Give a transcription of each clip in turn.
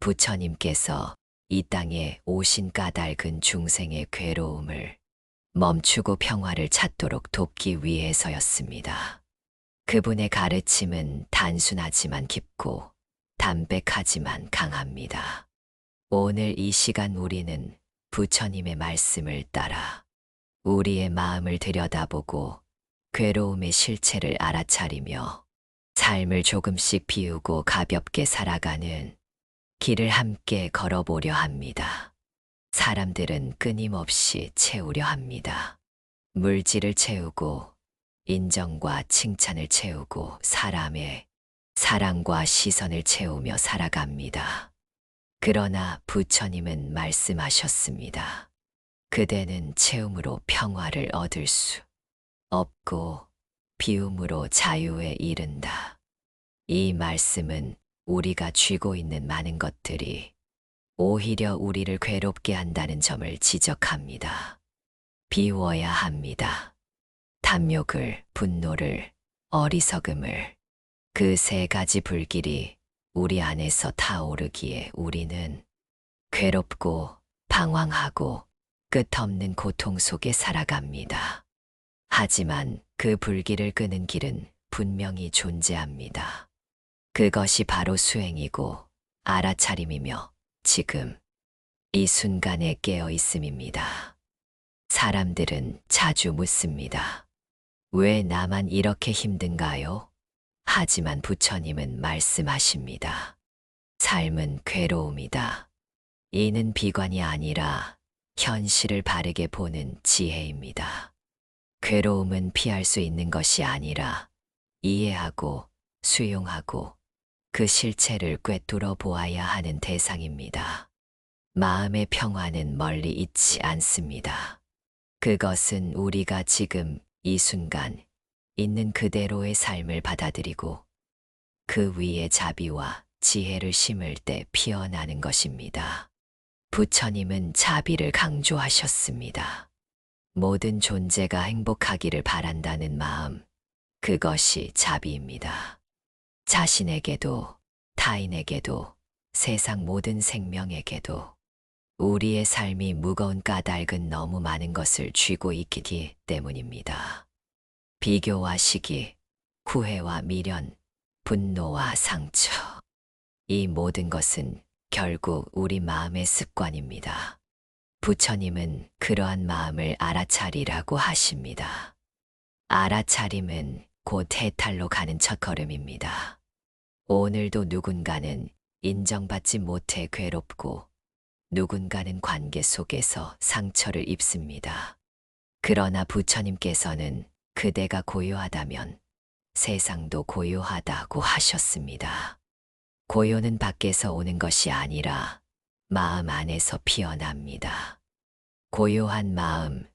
부처님께서 이 땅에 오신 까닭은 중생의 괴로움을 멈추고 평화를 찾도록 돕기 위해서였습니다. 그분의 가르침은 단순하지만 깊고 담백하지만 강합니다. 오늘 이 시간 우리는 부처님의 말씀을 따라 우리의 마음을 들여다보고 괴로움의 실체를 알아차리며 삶을 조금씩 비우고 가볍게 살아가는 길을 함께 걸어보려 합니다. 사람들은 끊임없이 채우려 합니다. 물질을 채우고 인정과 칭찬을 채우고 사람의 사랑과 시선을 채우며 살아갑니다. 그러나 부처님은 말씀하셨습니다. 그대는 채움으로 평화를 얻을 수 없고 비움으로 자유에 이른다. 이 말씀은 우리가 쥐고 있는 많은 것들이 오히려 우리를 괴롭게 한다는 점을 지적합니다. 비워야 합니다. 탐욕을, 분노를, 어리석음을, 그 세 가지 불길이 우리 안에서 타오르기에 우리는 괴롭고 방황하고 끝없는 고통 속에 살아갑니다. 하지만 그 불길을 끄는 길은 분명히 존재합니다. 그것이 바로 수행이고 알아차림이며 지금 이 순간에 깨어 있음입니다. 사람들은 자주 묻습니다. 왜 나만 이렇게 힘든가요? 하지만 부처님은 말씀하십니다. 삶은 괴로움이다. 이는 비관이 아니라 현실을 바르게 보는 지혜입니다. 괴로움은 피할 수 있는 것이 아니라 이해하고 수용하고 그 실체를 꿰뚫어 보아야 하는 대상입니다. 마음의 평화는 멀리 있지 않습니다. 그것은 우리가 지금 이 순간 있는 그대로의 삶을 받아들이고 그 위에 자비와 지혜를 심을 때 피어나는 것입니다. 부처님은 자비를 강조하셨습니다. 모든 존재가 행복하기를 바란다는 마음, 그것이 자비입니다. 자신에게도 타인에게도 세상 모든 생명에게도 우리의 삶이 무거운 까닭은 너무 많은 것을 쥐고 있기 때문입니다. 비교와 시기, 후회와 미련, 분노와 상처, 이 모든 것은 결국 우리 마음의 습관입니다. 부처님은 그러한 마음을 알아차리라고 하십니다. 알아차림은 곧 해탈로 가는 첫걸음입니다. 오늘도 누군가는 인정받지 못해 괴롭고 누군가는 관계 속에서 상처를 입습니다. 그러나 부처님께서는 그대가 고요하다면 세상도 고요하다고 하셨습니다. 고요는 밖에서 오는 것이 아니라 마음 안에서 피어납니다. 고요한 마음,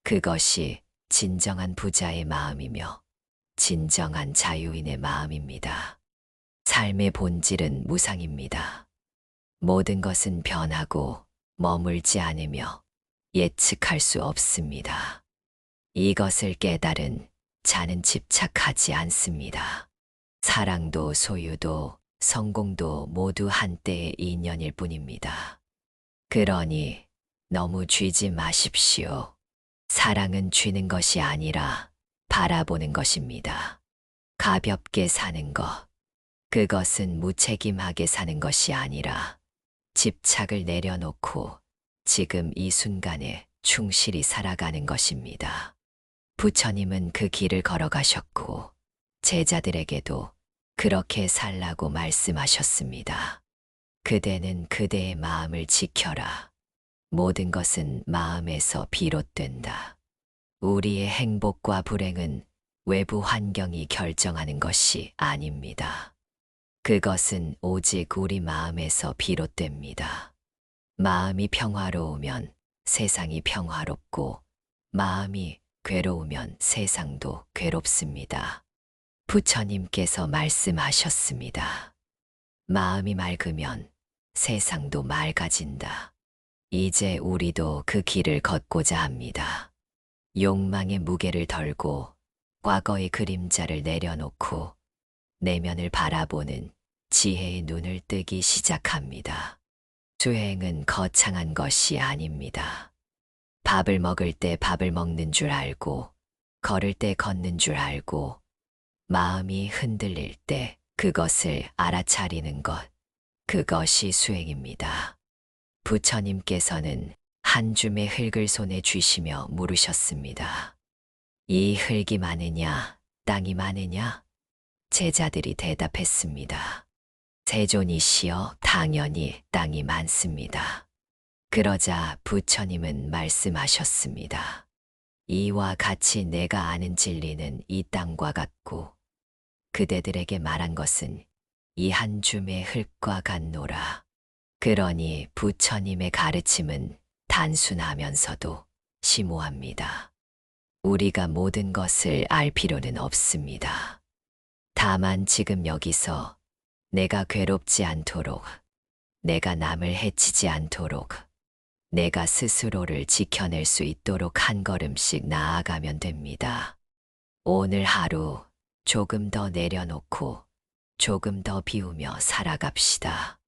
그것이 진정한 부자의 마음이며 진정한 자유인의 마음입니다. 삶의 본질은 무상입니다. 모든 것은 변하고 머물지 않으며 예측할 수 없습니다. 이것을 깨달은 자는 집착하지 않습니다. 사랑도 소유도 성공도 모두 한때의 인연일 뿐입니다. 그러니 너무 쥐지 마십시오. 사랑은 쥐는 것이 아니라 바라보는 것입니다. 가볍게 사는 것, 그것은 무책임하게 사는 것이 아니라 집착을 내려놓고 지금 이 순간에 충실히 살아가는 것입니다. 부처님은 그 길을 걸어가셨고 제자들에게도 그렇게 살라고 말씀하셨습니다. 그대는 그대의 마음을 지켜라. 모든 것은 마음에서 비롯된다. 우리의 행복과 불행은 외부 환경이 결정하는 것이 아닙니다. 그것은 오직 우리 마음에서 비롯됩니다. 마음이 평화로우면 세상이 평화롭고 마음이 괴로우면 세상도 괴롭습니다. 부처님께서 말씀하셨습니다. 마음이 맑으면 세상도 맑아진다. 이제 우리도 그 길을 걷고자 합니다. 욕망의 무게를 덜고 과거의 그림자를 내려놓고 내면을 바라보는 지혜의 눈을 뜨기 시작합니다. 수행은 거창한 것이 아닙니다. 밥을 먹을 때 밥을 먹는 줄 알고, 걸을 때 걷는 줄 알고, 마음이 흔들릴 때 그것을 알아차리는 것, 그것이 수행입니다. 부처님께서는 한 줌의 흙을 손에 쥐시며 물으셨습니다. 이 흙이 많으냐, 땅이 많으냐? 제자들이 대답했습니다. 세존이시여, 당연히 땅이 많습니다. 그러자 부처님은 말씀하셨습니다. 이와 같이 내가 아는 진리는 이 땅과 같고, 그대들에게 말한 것은 이 한 줌의 흙과 같노라. 그러니 부처님의 가르침은 단순하면서도 심오합니다. 우리가 모든 것을 알 필요는 없습니다. 다만 지금 여기서 내가 괴롭지 않도록, 내가 남을 해치지 않도록, 내가 스스로를 지켜낼 수 있도록 한 걸음씩 나아가면 됩니다. 오늘 하루 조금 더 내려놓고 조금 더 비우며 살아갑시다.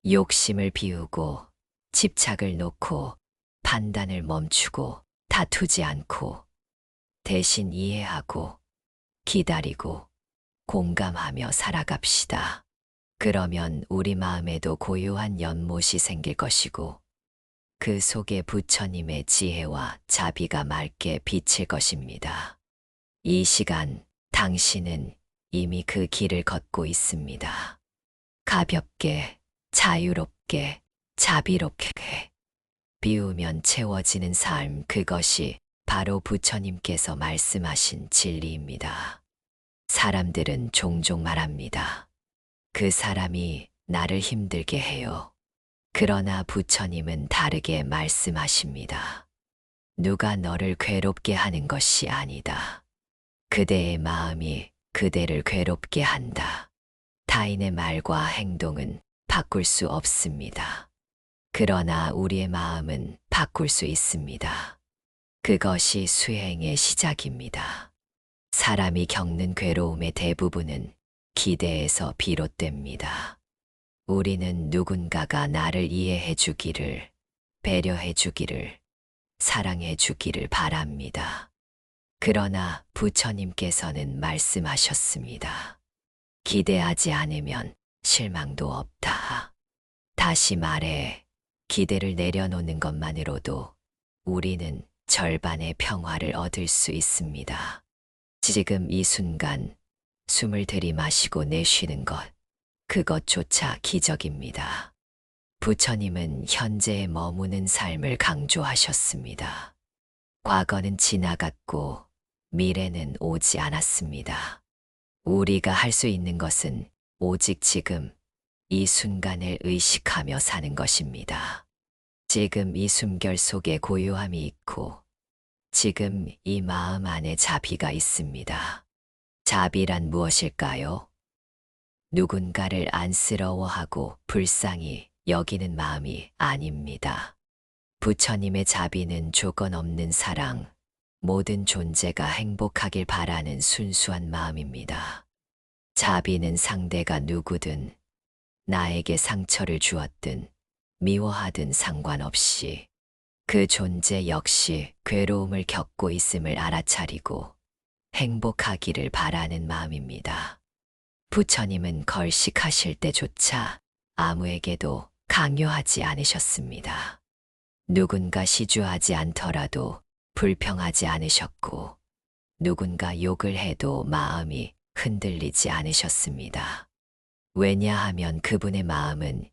욕심을 비우고 집착을 놓고 판단을 멈추고 다투지 않고 대신 이해하고 기다리고 공감하며 살아갑시다. 그러면 우리 마음에도 고요한 연못이 생길 것이고 그 속에 부처님의 지혜와 자비가 맑게 비칠 것입니다. 이 시간 당신은 이미 그 길을 걷고 있습니다. 가볍게, 자유롭게, 자비롭게 비우면 채워지는 삶, 그것이 바로 부처님께서 말씀하신 진리입니다. 사람들은 종종 말합니다. 그 사람이 나를 힘들게 해요. 그러나 부처님은 다르게 말씀하십니다. 누가 너를 괴롭게 하는 것이 아니다. 그대의 마음이 그대를 괴롭게 한다. 타인의 말과 행동은 바꿀 수 없습니다. 그러나 우리의 마음은 바꿀 수 있습니다. 그것이 수행의 시작입니다. 사람이 겪는 괴로움의 대부분은 기대에서 비롯됩니다. 우리는 누군가가 나를 이해해 주기를, 배려해 주기를, 사랑해 주기를 바랍니다. 그러나 부처님께서는 말씀하셨습니다. 기대하지 않으면 실망도 없다. 다시 말해, 기대를 내려놓는 것만으로도 우리는 절반의 평화를 얻을 수 있습니다. 지금 이 순간 숨을 들이마시고 내쉬는 것, 그것조차 기적입니다. 부처님은 현재에 머무는 삶을 강조하셨습니다. 과거는 지나갔고 미래는 오지 않았습니다. 우리가 할 수 있는 것은 오직 지금 이 순간을 의식하며 사는 것입니다. 지금 이 숨결 속에 고요함이 있고 지금 이 마음 안에 자비가 있습니다. 자비란 무엇일까요? 누군가를 안쓰러워하고 불쌍히 여기는 마음이 아닙니다. 부처님의 자비는 조건 없는 사랑, 모든 존재가 행복하길 바라는 순수한 마음입니다. 자비는 상대가 누구든, 나에게 상처를 주었든, 미워하든 상관없이 그 존재 역시 괴로움을 겪고 있음을 알아차리고 행복하기를 바라는 마음입니다. 부처님은 걸식하실 때조차 아무에게도 강요하지 않으셨습니다. 누군가 시주하지 않더라도 불평하지 않으셨고 누군가 욕을 해도 마음이 흔들리지 않으셨습니다. 왜냐하면 그분의 마음은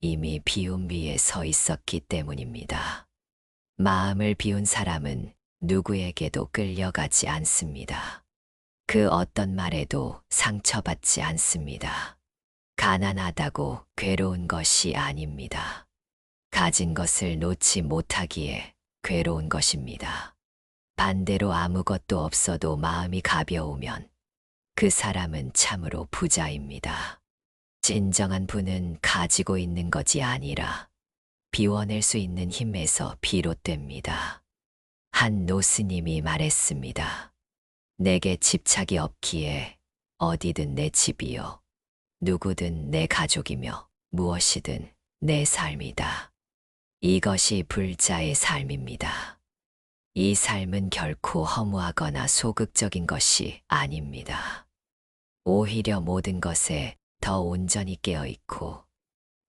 이미 비움 위에 서 있었기 때문입니다. 마음을 비운 사람은 누구에게도 끌려가지 않습니다. 그 어떤 말에도 상처받지 않습니다. 가난하다고 괴로운 것이 아닙니다. 가진 것을 놓지 못하기에 괴로운 것입니다. 반대로 아무것도 없어도 마음이 가벼우면 그 사람은 참으로 부자입니다. 진정한 부는 가지고 있는 것이 아니라 비워낼 수 있는 힘에서 비롯됩니다. 한 노스님이 말했습니다. 내게 집착이 없기에 어디든 내 집이요. 누구든 내 가족이며 무엇이든 내 삶이다. 이것이 불자의 삶입니다. 이 삶은 결코 허무하거나 소극적인 것이 아닙니다. 오히려 모든 것에 더 온전히 깨어 있고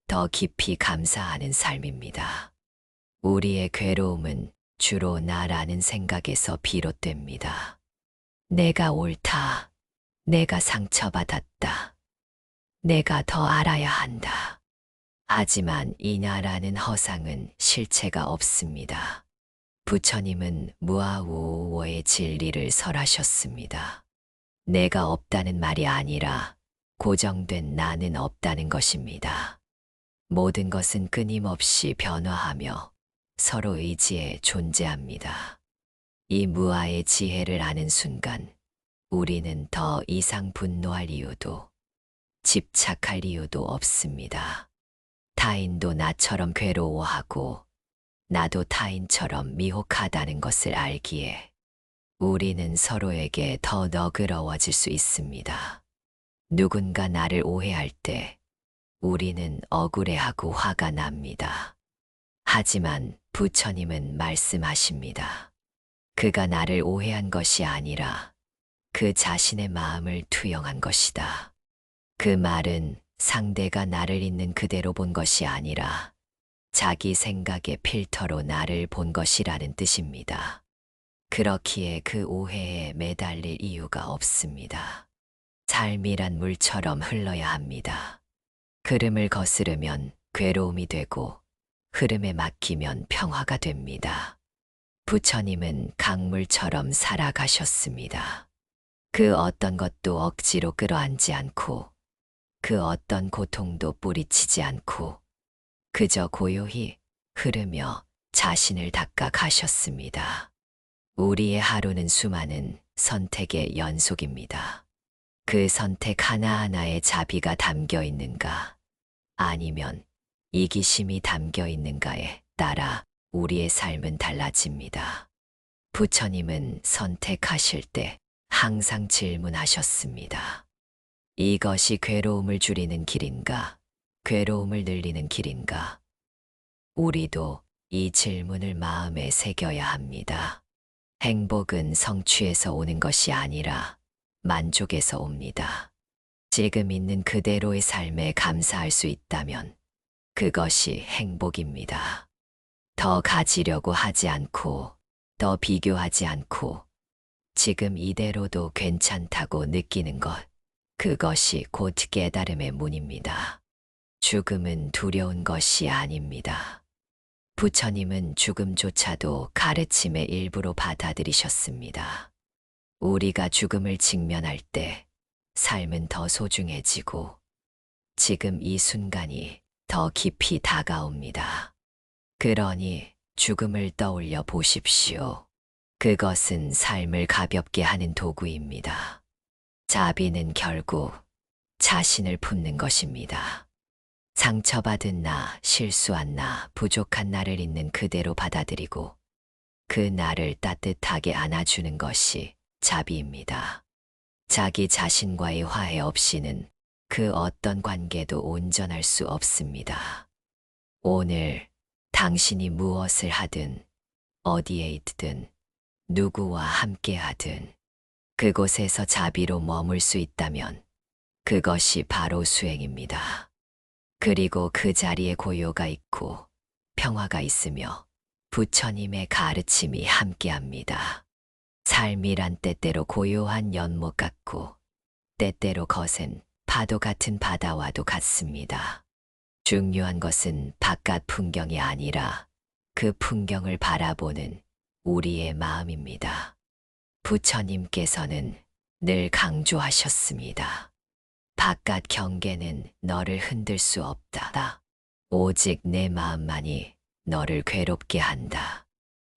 더 깊이 감사하는 삶입니다. 우리의 괴로움은 주로 나라는 생각에서 비롯됩니다. 내가 옳다. 내가 상처받았다. 내가 더 알아야 한다. 하지만 이 나라는 허상은 실체가 없습니다. 부처님은 무아우오의 진리를 설하셨습니다. 내가 없다는 말이 아니라 고정된 나는 없다는 것입니다. 모든 것은 끊임없이 변화하며 서로 의지에 존재합니다. 이 무아의 지혜를 아는 순간 우리는 더 이상 분노할 이유도 집착할 이유도 없습니다. 타인도 나처럼 괴로워하고 나도 타인처럼 미혹하다는 것을 알기에 우리는 서로에게 더 너그러워질 수 있습니다. 누군가 나를 오해할 때 우리는 억울해하고 화가 납니다. 하지만 부처님은 말씀하십니다. 그가 나를 오해한 것이 아니라 그 자신의 마음을 투영한 것이다. 그 말은 상대가 나를 있는 그대로 본 것이 아니라 자기 생각의 필터로 나를 본 것이라는 뜻입니다. 그렇기에 그 오해에 매달릴 이유가 없습니다. 삶이란 물처럼 흘러야 합니다. 흐름을 거스르면 괴로움이 되고 흐름에 맡기면 평화가 됩니다. 부처님은 강물처럼 살아가셨습니다. 그 어떤 것도 억지로 끌어안지 않고 그 어떤 고통도 뿌리치지 않고 그저 고요히 흐르며 자신을 닦아 가셨습니다. 우리의 하루는 수많은 선택의 연속입니다. 그 선택 하나하나에 자비가 담겨 있는가, 아니면 이기심이 담겨 있는가에 따라 우리의 삶은 달라집니다. 부처님은 선택하실 때 항상 질문하셨습니다. 이것이 괴로움을 줄이는 길인가, 괴로움을 늘리는 길인가? 우리도 이 질문을 마음에 새겨야 합니다. 행복은 성취에서 오는 것이 아니라 만족에서 옵니다. 지금 있는 그대로의 삶에 감사할 수 있다면 그것이 행복입니다. 더 가지려고 하지 않고, 더 비교하지 않고, 지금 이대로도 괜찮다고 느끼는 것, 그것이 곧 깨달음의 문입니다. 죽음은 두려운 것이 아닙니다. 부처님은 죽음조차도 가르침의 일부로 받아들이셨습니다. 우리가 죽음을 직면할 때 삶은 더 소중해지고 지금 이 순간이 더 깊이 다가옵니다. 그러니 죽음을 떠올려 보십시오. 그것은 삶을 가볍게 하는 도구입니다. 자비는 결국 자신을 품는 것입니다. 상처받은 나, 실수한 나, 부족한 나를 있는 그대로 받아들이고 그 나를 따뜻하게 안아주는 것이 자비입니다. 자기 자신과의 화해 없이는 그 어떤 관계도 온전할 수 없습니다. 오늘 당신이 무엇을 하든, 어디에 있든, 누구와 함께 하든, 그곳에서 자비로 머물 수 있다면 그것이 바로 수행입니다. 그리고 그 자리에 고요가 있고 평화가 있으며 부처님의 가르침이 함께합니다. 삶이란 때때로 고요한 연못 같고 때때로 거센 파도 같은 바다와도 같습니다. 중요한 것은 바깥 풍경이 아니라 그 풍경을 바라보는 우리의 마음입니다. 부처님께서는 늘 강조하셨습니다. 바깥 경계는 너를 흔들 수 없다. 오직 내 마음만이 너를 괴롭게 한다.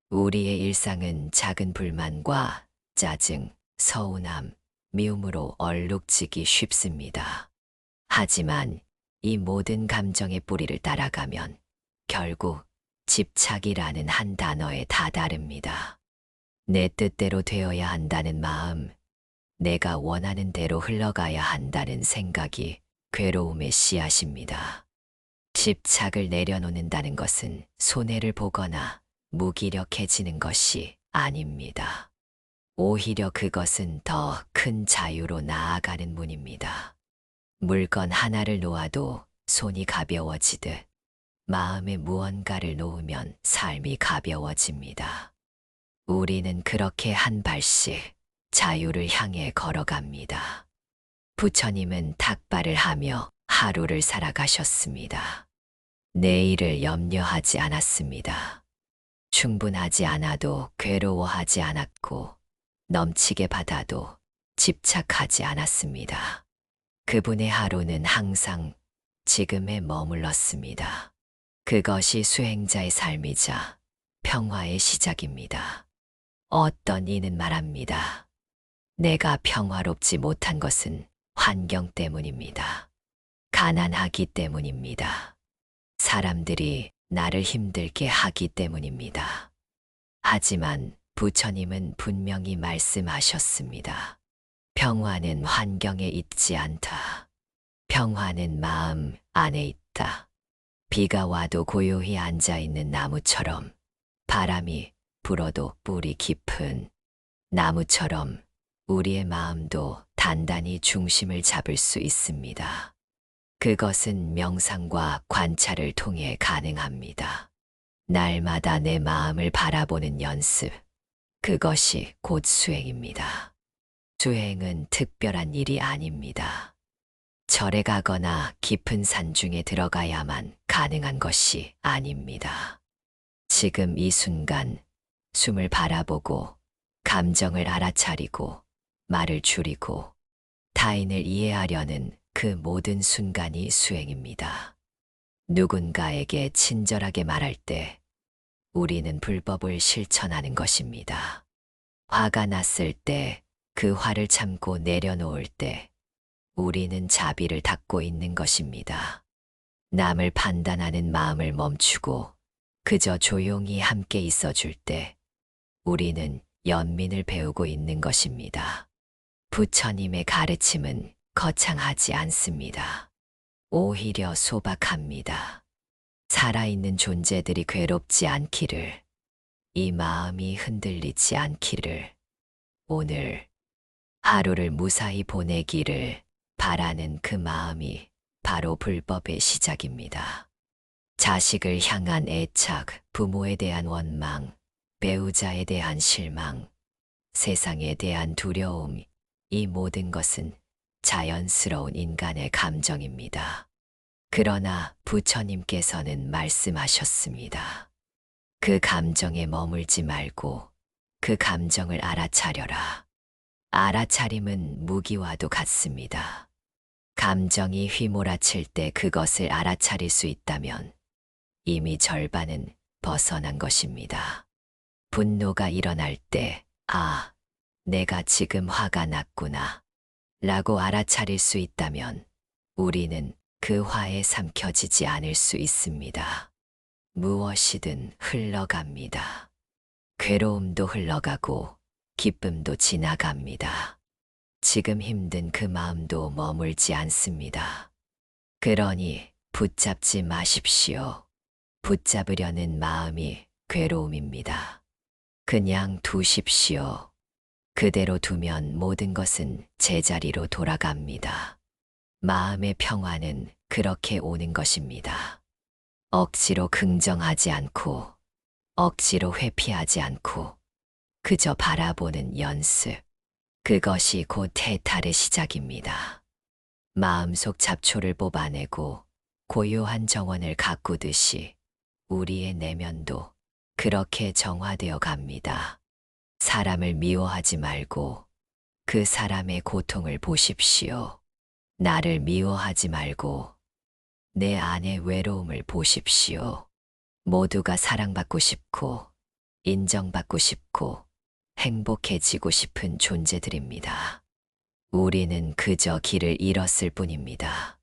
우리의 일상은 작은 불만과 짜증, 서운함, 미움으로 얼룩지기 쉽습니다. 하지만 이 모든 감정의 뿌리를 따라가면 결국 집착이라는 한 단어에 다다릅니다. 내 뜻대로 되어야 한다는 마음, 내가 원하는 대로 흘러가야 한다는 생각이 괴로움의 씨앗입니다. 집착을 내려놓는다는 것은 손해를 보거나 무기력해지는 것이 아닙니다. 오히려 그것은 더 큰 자유로 나아가는 문입니다. 물건 하나를 놓아도 손이 가벼워지듯 마음에 무언가를 놓으면 삶이 가벼워집니다. 우리는 그렇게 한 발씩 자유를 향해 걸어갑니다. 부처님은 닭발을 하며 하루를 살아가셨습니다. 내일을 염려하지 않았습니다. 충분하지 않아도 괴로워하지 않았고 넘치게 받아도 집착하지 않았습니다. 그분의 하루는 항상 지금에 머물렀습니다. 그것이 수행자의 삶이자 평화의 시작입니다. 어떤 이는 말합니다. 내가 평화롭지 못한 것은 환경 때문입니다. 가난하기 때문입니다. 사람들이 나를 힘들게 하기 때문입니다. 하지만 부처님은 분명히 말씀하셨습니다. 평화는 환경에 있지 않다. 평화는 마음 안에 있다. 비가 와도 고요히 앉아 있는 나무처럼, 바람이 불어도 뿌리 깊은 나무처럼 우리의 마음도 단단히 중심을 잡을 수 있습니다. 그것은 명상과 관찰을 통해 가능합니다. 날마다 내 마음을 바라보는 연습, 그것이 곧 수행입니다. 수행은 특별한 일이 아닙니다. 절에 가거나 깊은 산 중에 들어가야만 가능한 것이 아닙니다. 지금 이 순간 숨을 바라보고 감정을 알아차리고 말을 줄이고 타인을 이해하려는 그 모든 순간이 수행입니다. 누군가에게 친절하게 말할 때 우리는 불법을 실천하는 것입니다. 화가 났을 때 그 화를 참고 내려놓을 때 우리는 자비를 닦고 있는 것입니다. 남을 판단하는 마음을 멈추고 그저 조용히 함께 있어줄 때 우리는 연민을 배우고 있는 것입니다. 부처님의 가르침은 거창하지 않습니다. 오히려 소박합니다. 살아있는 존재들이 괴롭지 않기를, 이 마음이 흔들리지 않기를, 오늘 하루를 무사히 보내기를 바라는 그 마음이 바로 불법의 시작입니다. 자식을 향한 애착, 부모에 대한 원망, 배우자에 대한 실망, 세상에 대한 두려움, 이 모든 것은 자연스러운 인간의 감정입니다. 그러나 부처님께서는 말씀하셨습니다. 그 감정에 머물지 말고 그 감정을 알아차려라. 알아차림은 무기와도 같습니다. 감정이 휘몰아칠 때 그것을 알아차릴 수 있다면 이미 절반은 벗어난 것입니다. 분노가 일어날 때, 아, 내가 지금 화가 났구나 라고 알아차릴 수 있다면 우리는 그 화에 삼켜지지 않을 수 있습니다. 무엇이든 흘러갑니다. 괴로움도 흘러가고 기쁨도 지나갑니다. 지금 힘든 그 마음도 머물지 않습니다. 그러니 붙잡지 마십시오. 붙잡으려는 마음이 괴로움입니다. 그냥 두십시오. 그대로 두면 모든 것은 제자리로 돌아갑니다. 마음의 평화는 그렇게 오는 것입니다. 억지로 긍정하지 않고, 억지로 회피하지 않고, 그저 바라보는 연습. 그것이 곧 해탈의 시작입니다. 마음속 잡초를 뽑아내고 고요한 정원을 가꾸듯이 우리의 내면도 그렇게 정화되어 갑니다. 사람을 미워하지 말고 그 사람의 고통을 보십시오. 나를 미워하지 말고 내 안의 외로움을 보십시오. 모두가 사랑받고 싶고 인정받고 싶고 행복해지고 싶은 존재들입니다. 우리는 그저 길을 잃었을 뿐입니다.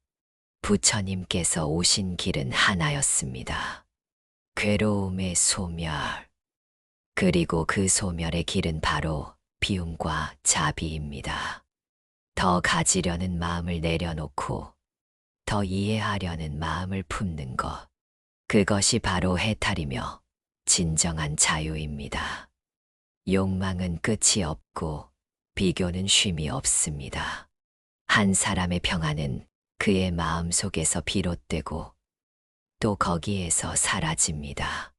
부처님께서 오신 길은 하나였습니다. 괴로움의 소멸. 그리고 그 소멸의 길은 바로 비움과 자비입니다. 더 가지려는 마음을 내려놓고 더 이해하려는 마음을 품는 것. 그것이 바로 해탈이며 진정한 자유입니다. 욕망은 끝이 없고 비교는 쉼이 없습니다. 한 사람의 평안은 그의 마음 속에서 비롯되고 또 거기에서 사라집니다.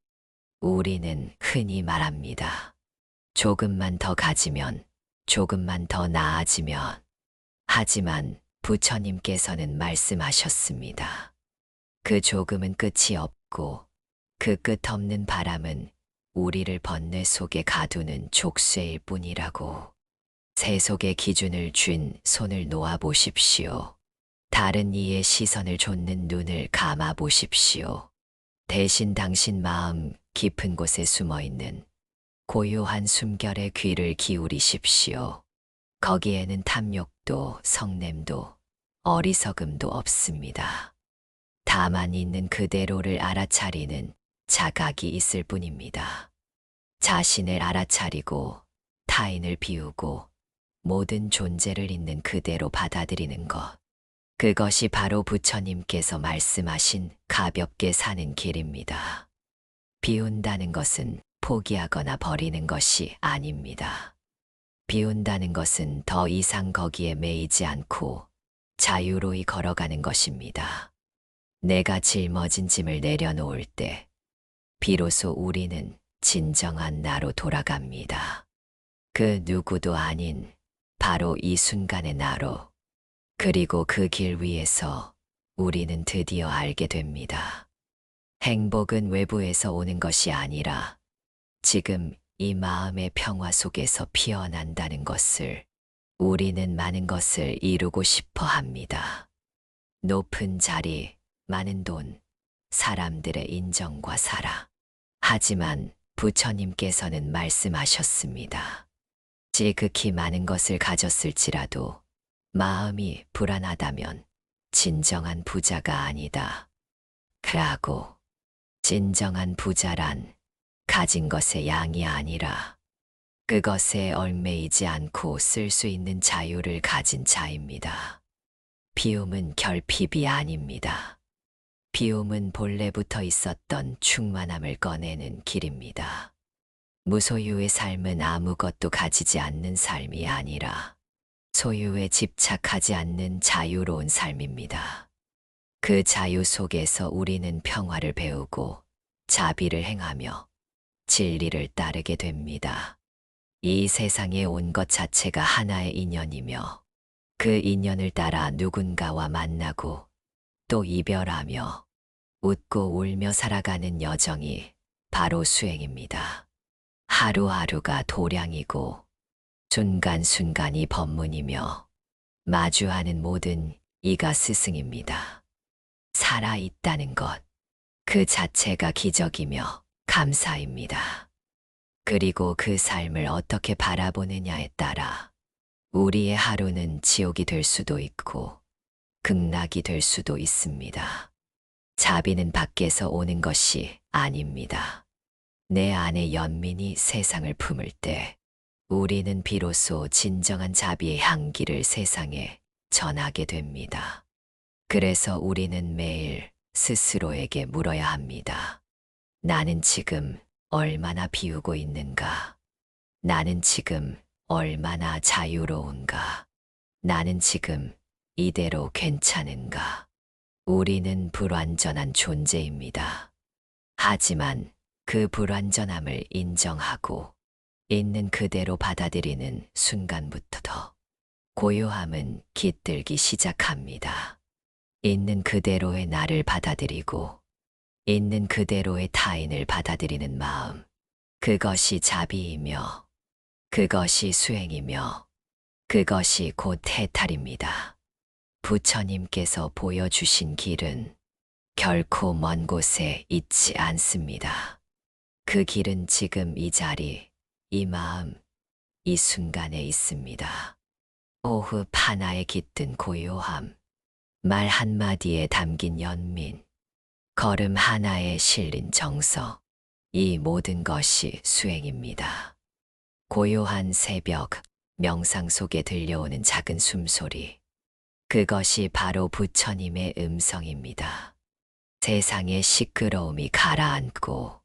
우리는 흔히 말합니다. 조금만 더 가지면, 조금만 더 나아지면. 하지만 부처님께서는 말씀하셨습니다. 그 조금은 끝이 없고 그 끝없는 바람은 우리를 번뇌 속에 가두는 족쇄일 뿐이라고. 세속의 기준을 쥔 손을 놓아 보십시오. 다른 이의 시선을 좇는 눈을 감아 보십시오. 대신 당신 마음 깊은 곳에 숨어 있는 고요한 숨결의 귀를 기울이십시오. 거기에는 탐욕도 성냄도 어리석음도 없습니다. 다만 있는 그대로를 알아차리는 자각이 있을 뿐입니다. 자신을 알아차리고 타인을 비우고 모든 존재를 있는 그대로 받아들이는 것. 그것이 바로 부처님께서 말씀하신 가볍게 사는 길입니다. 비운다는 것은 포기하거나 버리는 것이 아닙니다. 비운다는 것은 더 이상 거기에 매이지 않고 자유로이 걸어가는 것입니다. 내가 짊어진 짐을 내려놓을 때 비로소 우리는 진정한 나로 돌아갑니다. 그 누구도 아닌 바로 이 순간의 나로. 그리고 그 길 위에서 우리는 드디어 알게 됩니다. 행복은 외부에서 오는 것이 아니라 지금 이 마음의 평화 속에서 피어난다는 것을. 우리는 많은 것을 이루고 싶어 합니다. 높은 자리, 많은 돈, 사람들의 인정과 사랑. 하지만 부처님께서는 말씀하셨습니다. 지극히 많은 것을 가졌을지라도 마음이 불안하다면 진정한 부자가 아니다. 그라고. 진정한 부자란 가진 것의 양이 아니라 그것에 얽매이지 않고 쓸 수 있는 자유를 가진 자입니다. 비움은 결핍이 아닙니다. 비움은 본래부터 있었던 충만함을 꺼내는 길입니다. 무소유의 삶은 아무것도 가지지 않는 삶이 아니라 소유에 집착하지 않는 자유로운 삶입니다. 그 자유 속에서 우리는 평화를 배우고 자비를 행하며 진리를 따르게 됩니다. 이 세상에 온 것 자체가 하나의 인연이며 그 인연을 따라 누군가와 만나고 또 이별하며 웃고 울며 살아가는 여정이 바로 수행입니다. 하루하루가 도량이고 순간순간이 법문이며 마주하는 모든 이가 스승입니다. 살아있다는 것, 그 자체가 기적이며 감사입니다. 그리고 그 삶을 어떻게 바라보느냐에 따라 우리의 하루는 지옥이 될 수도 있고 극락이 될 수도 있습니다. 자비는 밖에서 오는 것이 아닙니다. 내 안에 연민이 세상을 품을 때 우리는 비로소 진정한 자비의 향기를 세상에 전하게 됩니다. 그래서 우리는 매일 스스로에게 물어야 합니다. 나는 지금 얼마나 비우고 있는가? 나는 지금 얼마나 자유로운가? 나는 지금 이대로 괜찮은가? 우리는 불완전한 존재입니다. 하지만 그 불완전함을 인정하고 있는 그대로 받아들이는 순간부터 고요함은 깃들기 시작합니다. 있는 그대로의 나를 받아들이고 있는 그대로의 타인을 받아들이는 마음. 그것이 자비이며 그것이 수행이며 그것이 곧 해탈입니다. 부처님께서 보여주신 길은 결코 먼 곳에 있지 않습니다. 그 길은 지금 이 자리, 이 마음, 이 순간에 있습니다. 호흡 하나에 깃든 고요함, 말 한마디에 담긴 연민, 걸음 하나에 실린 정서, 이 모든 것이 수행입니다. 고요한 새벽, 명상 속에 들려오는 작은 숨소리, 그것이 바로 부처님의 음성입니다. 세상의 시끄러움이 가라앉고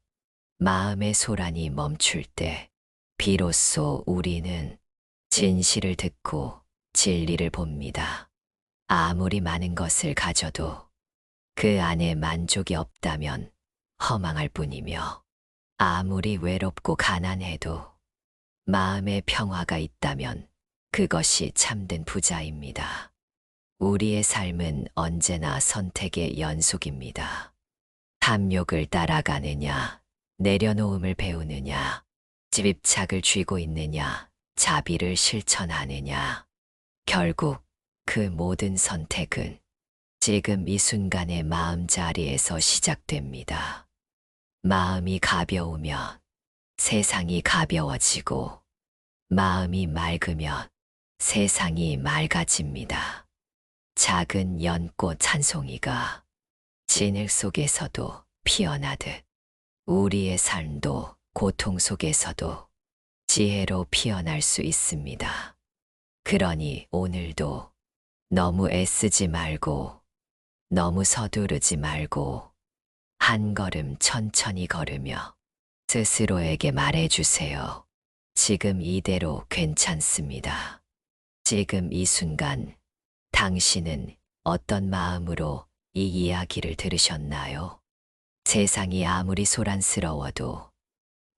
마음의 소란이 멈출 때 비로소 우리는 진실을 듣고 진리를 봅니다. 아무리 많은 것을 가져도 그 안에 만족이 없다면 허망할 뿐이며, 아무리 외롭고 가난해도 마음의 평화가 있다면 그것이 참된 부자입니다. 우리의 삶은 언제나 선택의 연속입니다. 탐욕을 따라가느냐, 내려놓음을 배우느냐, 집착을 쥐고 있느냐, 자비를 실천하느냐. 결국 그 모든 선택은 지금 이 순간의 마음자리에서 시작됩니다. 마음이 가벼우면 세상이 가벼워지고, 마음이 맑으면 세상이 맑아집니다. 작은 연꽃 한 송이가 진흙 속에서도 피어나듯 우리의 삶도 고통 속에서도 지혜로 피어날 수 있습니다. 그러니 오늘도 너무 애쓰지 말고, 너무 서두르지 말고 한 걸음 천천히 걸으며 스스로에게 말해주세요. 지금 이대로 괜찮습니다. 지금 이 순간 당신은 어떤 마음으로 이 이야기를 들으셨나요? 세상이 아무리 소란스러워도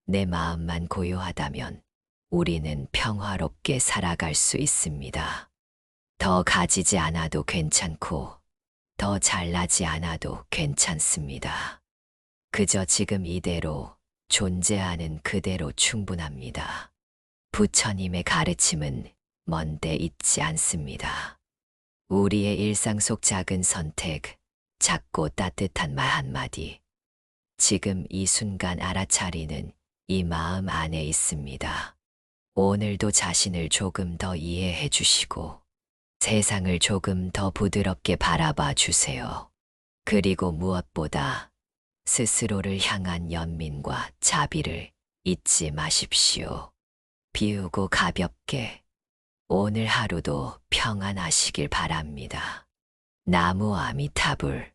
내 마음만 고요하다면 우리는 평화롭게 살아갈 수 있습니다. 더 가지지 않아도 괜찮고, 더 잘나지 않아도 괜찮습니다. 그저 지금 이대로 존재하는 그대로 충분합니다. 부처님의 가르침은 먼데 있지 않습니다. 우리의 일상 속 작은 선택, 작고 따뜻한 말 한마디, 지금 이 순간 알아차리는 이 마음 안에 있습니다. 오늘도 자신을 조금 더 이해해 주시고 세상을 조금 더 부드럽게 바라봐 주세요. 그리고 무엇보다 스스로를 향한 연민과 자비를 잊지 마십시오. 비우고 가볍게 오늘 하루도 평안하시길 바랍니다. 나무 아미타불.